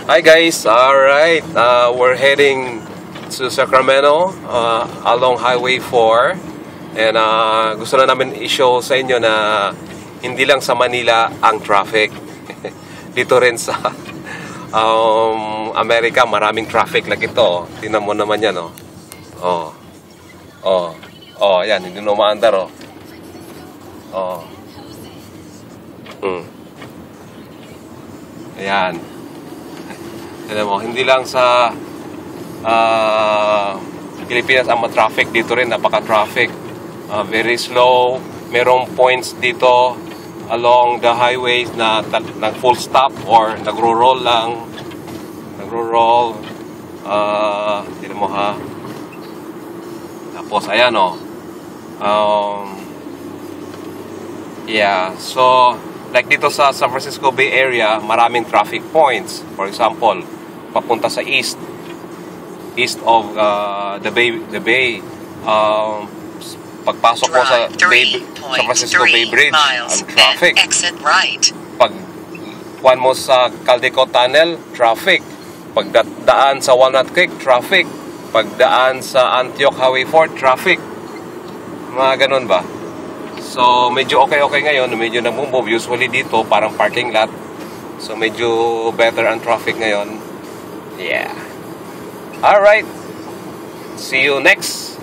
Hi guys, alright, we're heading to Sacramento along Highway 4 and gusto na namin i-show sa inyo na hindi lang sa Manila ang traffic. Dito rin sa Amerika maraming traffic like ito. Tingnan mo naman yan, oh. Yan, hindi na umaandar, Ayan. Alam mo, hindi lang sa Pilipinas ang traffic, dito rin napaka-traffic. Very slow. Merong points dito along the highways na nag-full stop or nagro-roll lang. Nagro-roll. Tignan mo ha. Tapos, ayan yeah, so like dito sa San Francisco Bay Area, maraming traffic points. For example, papunta sa east of the Bay. Pagpasok mo sa San Francisco Bay Bridge, ang traffic. Pag kuwan mo sa Caldecott Tunnel, traffic. Pagdaan sa Walnut Creek, traffic. Pagdaan sa Antioch Highway 4, traffic. Mga ganun ba? So, medyo okay ngayon. Medyo nag-move. Usually dito, parang parking lot. So, medyo better ang traffic ngayon. Yeah. Alright. See you next.